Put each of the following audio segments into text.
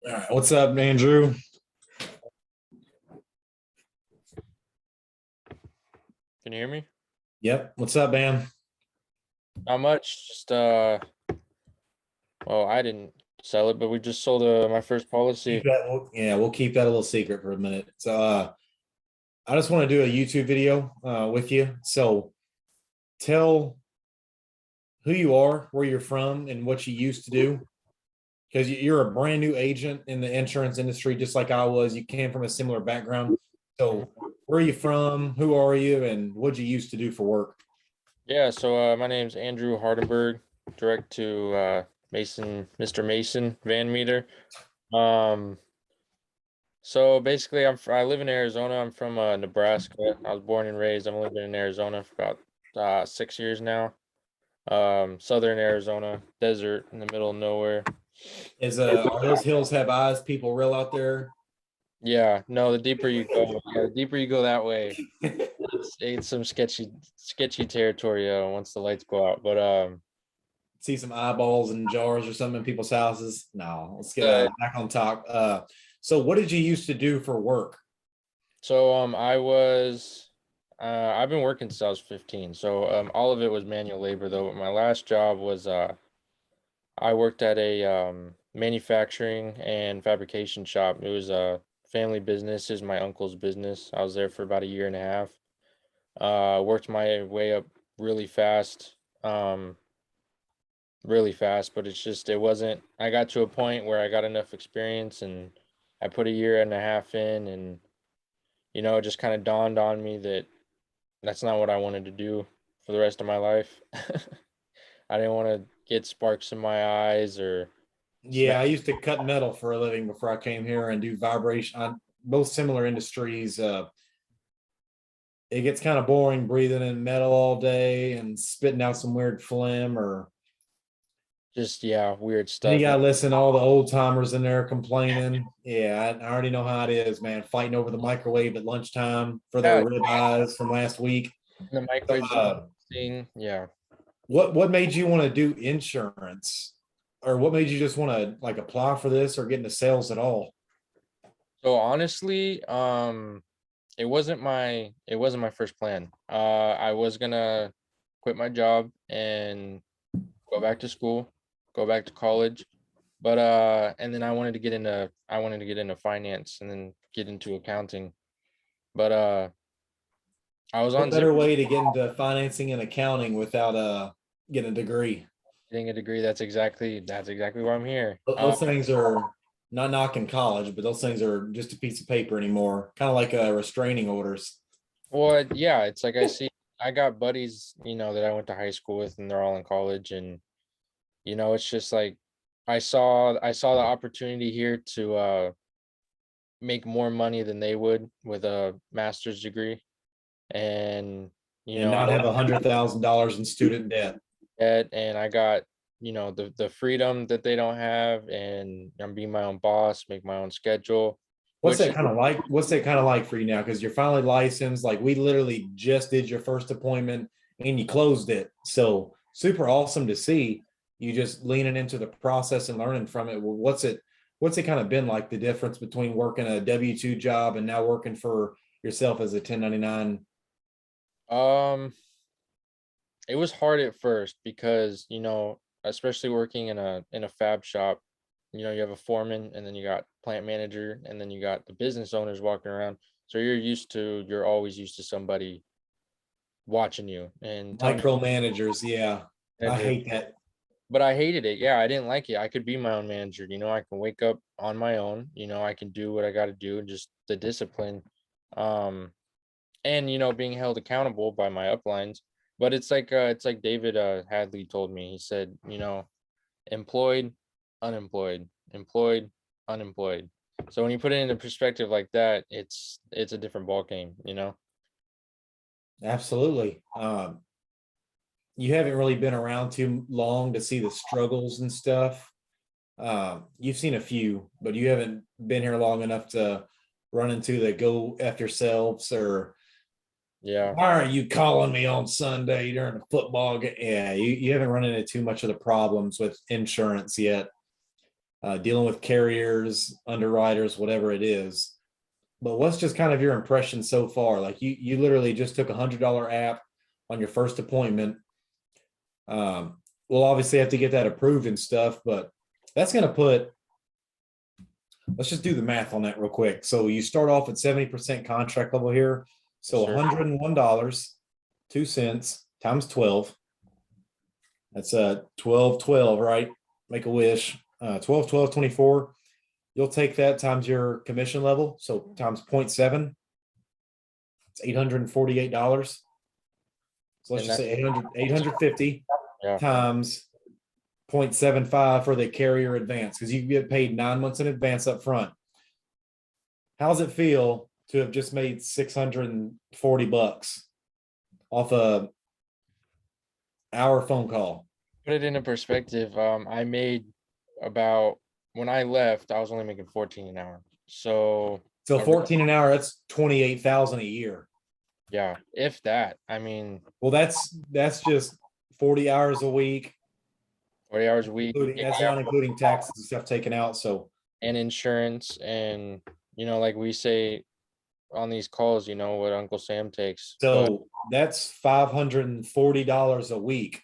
All right, what's up, Andrew? Can you hear me? Yep, what's up, man? Not much. Just well, I didn't sell it, but we just sold my first Keep policy. that. Yeah, we'll keep that a little secret for a minute. So, I just want to do a YouTube video with you. So, tell who you are, where you're from, and what you used to do. Because you're a brand new agent in the insurance industry, just like I was. You came from a similar background. So, where are you from? Who are you? And what you used to do for work? Yeah, so my name's Andrew Hardenbergh, direct to Mason, Mr. Mason Van Meter. Um, so basically, I live in Arizona. I'm from Nebraska. I was born and raised. I've only been in Arizona for about 6 years now. Southern Arizona, desert in the middle of nowhere. Are those hills have eyes? People real out there? Yeah, no, the deeper you go that way, it's some sketchy territory once the lights go out. But See some eyeballs in jars or something in people's houses. No, let's get uh, back on top. So what did you used to do for work? so I've been working since I was 15. So all of it was manual labor though. But my last job was I worked at a manufacturing and fabrication shop. It was a family business. It was my uncle's business. I was there for about a year and a half. Worked my way up really fast. Um, really fast, but it wasn't, I got to a point where I got enough experience and I put a year and a half in, and it just kind of dawned on me that that's not what I wanted to do for the rest of my life. I didn't want to get sparks in my eyes or smell. Yeah, I used to cut metal for a living before I came here and do vibration on both similar industries. It gets kind of boring breathing in metal all day and spitting out some weird phlegm or Just yeah, weird then you stuff. gotta listen to all the old timers in there complaining. Yeah, I already know how it is, man. Fighting over the microwave at lunchtime for their Yeah, rib eyes from last week. the So, microwave thing. Yeah. what made you want to do insurance, or what made you just want to like apply for this or get into sales at all? So honestly, it wasn't my first plan. I was gonna quit my job and go back to school, go back to college. But and then I wanted to get into finance and then get into accounting. But I was What on better Zipper way to get into financing and accounting without getting a degree? getting a degree. That's exactly why I'm here. Those things are not knocking college, but those things are just a piece of paper anymore. Kind of like restraining orders. Well, yeah, it's like I got buddies, that I went to high school with, and they're all in college, and it's just like I saw the opportunity here to make more money than they would with a master's degree, and And I not have $100,000 in student debt. it, and I got the freedom that they don't have, and I'm being my own boss, make my own schedule, What's which that kind of like? What's that kind of like for you now? Because you're finally licensed. Like we literally just did your first appointment and you closed it. So super awesome to see you just leaning into the process and learning from it. Well, what's it kind of been like the difference between working a W-2 job and now working for yourself as a 1099? um it was hard at first because especially working in a fab shop, you have a foreman, and then you got plant manager, and then you got the business owners walking around, so you're always used to somebody watching you and telling Micromanagers, yeah. I you. hate that. But I hated it. Yeah, I didn't like it. I could be my own manager. I can wake up on my own. I can do what I got to do, and just the discipline. Um, and being held accountable by my uplines. But it's like David Hadley told me. He said, employed, unemployed, employed, unemployed. So when you put it into perspective like that, it's a different ball game. Absolutely. You haven't really been around too long to see the struggles and stuff. You've seen a few, but you haven't been here long enough to run into the go F yourselves or Yeah. why aren't you calling me on Sunday during the football game? Yeah, you haven't run into too much of the problems with insurance yet. dealing with carriers, underwriters, whatever it is. But what's just kind of your impression so far? Like you literally just took $100 app on your first appointment. We'll obviously have to get that approved and stuff, but that's going to put, let's just do the math on that real quick. So you start off at 70% contract level here. So Yes, sir. $101.02 times 12. That's 12, 12, right? Make a wish. 12, 12, 24. You'll take that times your commission level. So times 0.7. It's $848. So let's And just that, say 850 yeah, times 0.75 for the carrier advance, because you get paid 9 months in advance up front. How's it feel to have just made $640 off a hour phone call? put it into perspective. I made about, when I left, I was only making 14 an hour. So So a 14 an hour, that's 28,000 a year. yeah, if that. I mean, Well, that's just 40 hours a week, 40 hours a week, including, that's not including taxes and stuff taken out. So and insurance, and like we say on these calls, what Uncle Sam takes. But that's $540 a week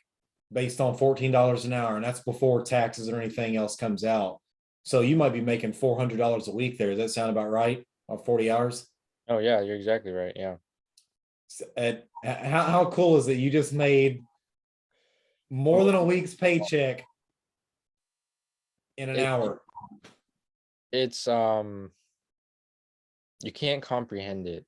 based on $14 an hour, and that's before taxes or anything else comes out. So you might be making $400 a week there. Does that sound about right on 40 hours? oh yeah, you're exactly right. Yeah. How cool is it? You just made more than a week's paycheck in an It, hour. it's you can't comprehend it.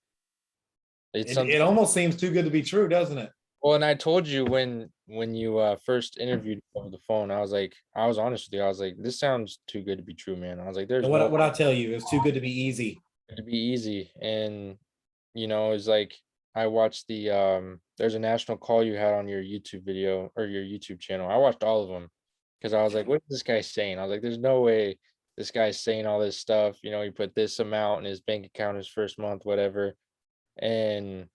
It's something. It almost seems too good to be true, doesn't it? Well, and I told you when you first interviewed over the phone, I was like, I was honest with you. I was like, this sounds too good to be true, man. I was like, there's And no what I tell you, it's too good to be easy. to be easy. And it's like I watched there's a national call you had on your YouTube video or your YouTube channel. I watched all of them because I was like, what is this guy saying? I was like, there's no way this guy's saying all this stuff. He put this amount in his bank account his first month, whatever. And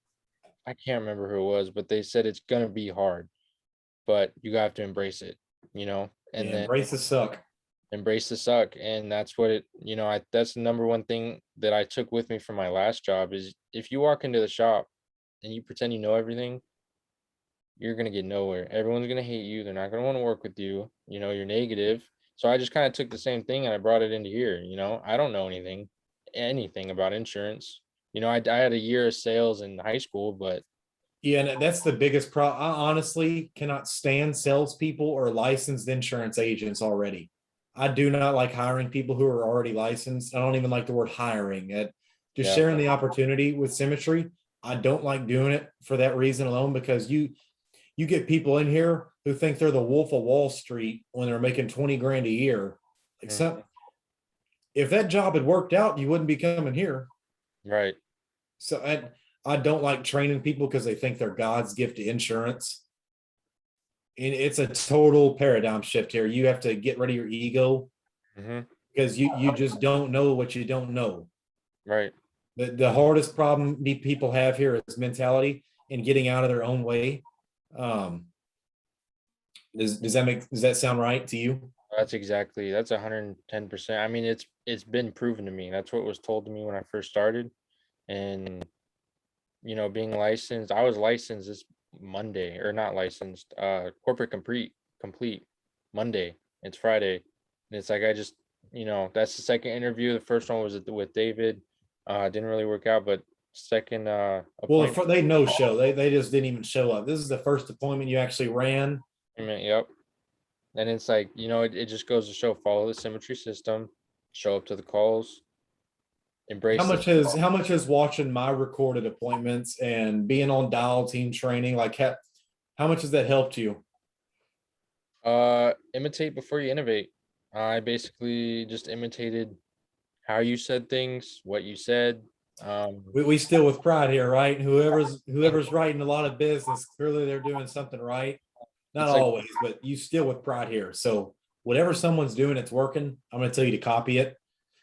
I can't remember who it was, but they said it's gonna be hard, but you have to embrace it, and Yeah, then embrace the suck. embrace the suck. And that's what that's the number one thing that I took with me from my last job is if you walk into the shop and you pretend you know everything, you're gonna get nowhere. Everyone's gonna hate you. They're not gonna want to work with you. You're negative. So I just kind of took the same thing and I brought it into here. I don't know anything about insurance. I had a year of sales in high school, but Yeah, and that's the biggest problem. I honestly cannot stand salespeople or licensed insurance agents already. I do not like hiring people who are already licensed. I don't even like the word hiring. Just yeah, sharing the opportunity with Symmetry. I don't like doing it for that reason alone, because you get people in here who think they're the Wolf of Wall Street when they're making 20 grand a year. Except if that job had worked out, you wouldn't be coming here. right. So I don't like training people because they think they're God's gift to insurance. And it's a total paradigm shift here. You have to get rid of your ego hmm because you just don't know what you don't know. Right. The hardest problem people have here is mentality and getting out of their own way. Um, does that sound right to you? That's 110%. I mean, it's been proven to me. That's what was told to me when I first started. And being licensed, I was licensed this Monday, or not licensed, corporate complete Monday. It's Friday. And it's like I just, that's the second interview. The first one was with David. Didn't really work out, but second Well, appointment, they no show. They just didn't even show up. This is the first appointment you actually ran. yep. And it's like, it just goes to show, follow the Symmetry system, show up to the calls, How embrace the much has watching my recorded appointments and being on dial team training, like how much has that helped you? imitate before you innovate. I basically just imitated how you said things, what you said. We still with pride here, right? Whoever's writing a lot of business, clearly they're doing something right. Not It's like, always, but you still with pride here. So whatever someone's doing, it's working. I'm going to tell you to copy it.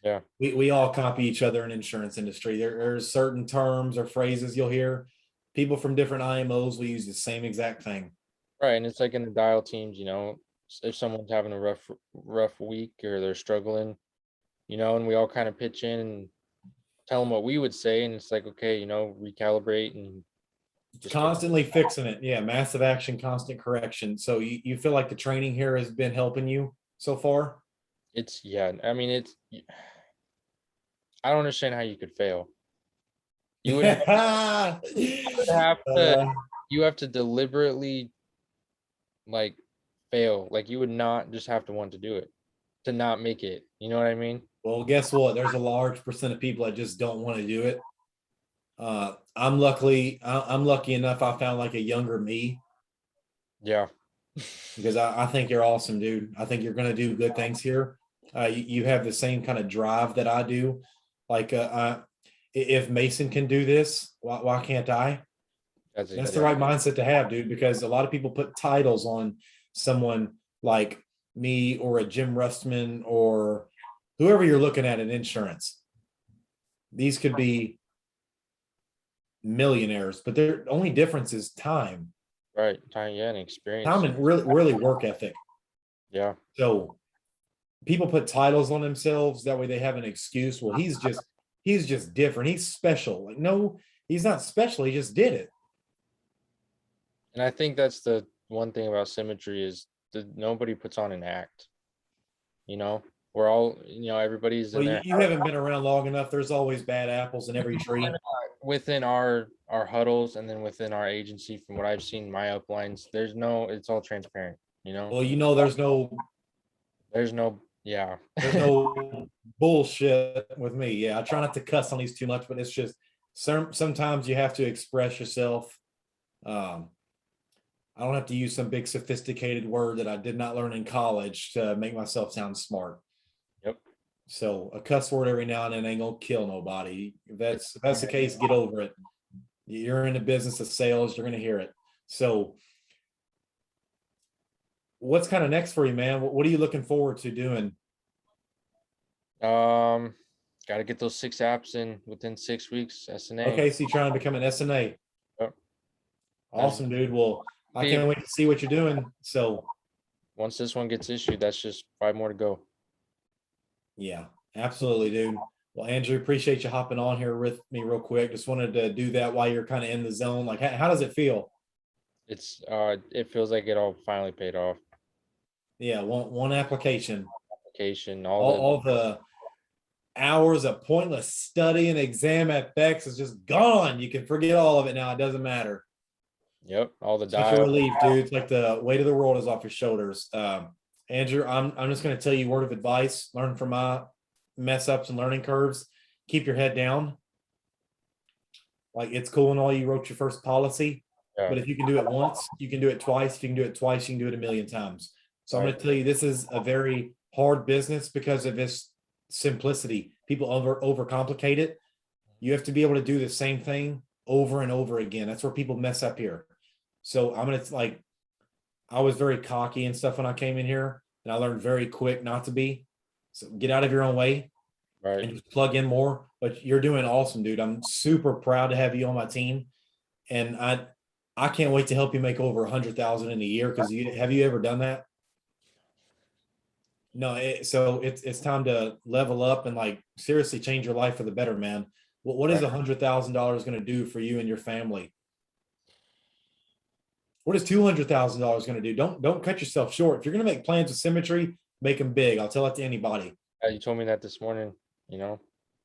yeah, We all copy each other in insurance industry. There's certain terms or phrases you'll hear. People from different IMOs will use the same exact thing. right. And it's like in the dial teams, if someone's having a rough week or they're struggling, and we all kind of pitch in and tell them what we would say, and it's like, okay, recalibrate and just get. Constantly fixing it. Yeah, massive action, constant correction. So you feel like the training here has been helping you so far? It's yeah. I mean, I don't understand how you could fail. You would have to Uh, you have to deliberately like fail. Like you would not just have to want to do it to not make it. You know what I mean? well, guess what? There's a large percent of people that just don't want to do it. I'm lucky enough. I found like a younger me Yeah. because I think you're awesome, dude. I think you're going to do good things here. You have the same kind of drive that I do. Like, if Mason can do this, why can't I? That's the right mindset to have, dude, because a lot of people put titles on someone like me or a Jim Rustman or whoever you're looking at in insurance. These could be millionaires, but their only difference is time. Right. Time, yeah, and experience. Time and really work ethic. Yeah. So people put titles on themselves, that way they have an excuse. Well, he's just different. He's special. Like, no, he's not special. He just did it. And I think that's the one thing about Symmetry is that nobody puts on an act. We're all, everybody's in Well, there you haven't been around long enough. There's always bad apples in every tree. within our huddles, and then within our agency. From what I've seen, my uplines, it's all transparent. Well, There's no, yeah, there's no bullshit with me. Yeah, I try not to cuss on these too much, but it's just sometimes you have to express yourself. I don't have to use some big sophisticated word that I did not learn in college to make myself sound smart. Yep. So a cuss word every now and then ain't gonna kill nobody. If that's the case, get over it. You're in the business of sales, you're gonna hear it. So what's kind of next for you, man? What are you looking forward to doing? Got to get those 6 apps in within 6 weeks. SNA. Okay, so you're trying to become an SNA. Yep. Awesome, dude. Well, I can't wait to see what you're doing. So once this one gets issued, that's just 5 more to go. yeah, absolutely, dude. Well, Andrew, appreciate you hopping on here with me real quick. Just wanted to do that while you're kind of in the zone. Like, how does it feel? It feels like it all finally paid off. Yeah, one application. All the hours of pointless study and exam FX is just gone. You can forget all of it now. It doesn't matter. Yep, all the Such a relief, dude. It's like the weight of the world is off your shoulders. Andrew, I'm just going to tell you a word of advice. Learn from my mess ups and learning curves. Keep your head down. Like, it's cool and all you wrote your first policy, but if you can do it once, you can do it twice. If you can do it twice, you can do it a million times. So I'm going to tell you, this is a very hard business because of its simplicity. People overcomplicate it. You have to be able to do the same thing over and over again. That's where people mess up here. So I was very cocky and stuff when I came in here, and I learned very quick not to be. So get out of your own way, right, and just plug in more. But you're doing awesome, dude. I'm super proud to have you on my team, and I can't wait to help you make over 100,000 in a year. Because have you ever done that? No. So it's time to level up and like seriously change your life for the better, man. What is $100,000 going to do for you and your family? What is $200,000 going to do? Don't cut yourself short. If you're going to make plans with Symmetry, make them big. I'll tell that to anybody. You told me that this morning.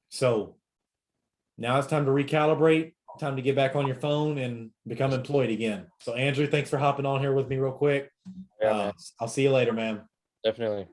So now it's time to recalibrate. Time to get back on your phone and become employed again. So Andrew, thanks for hopping on here with me real quick. Yeah, I'll see you later, man. Definitely.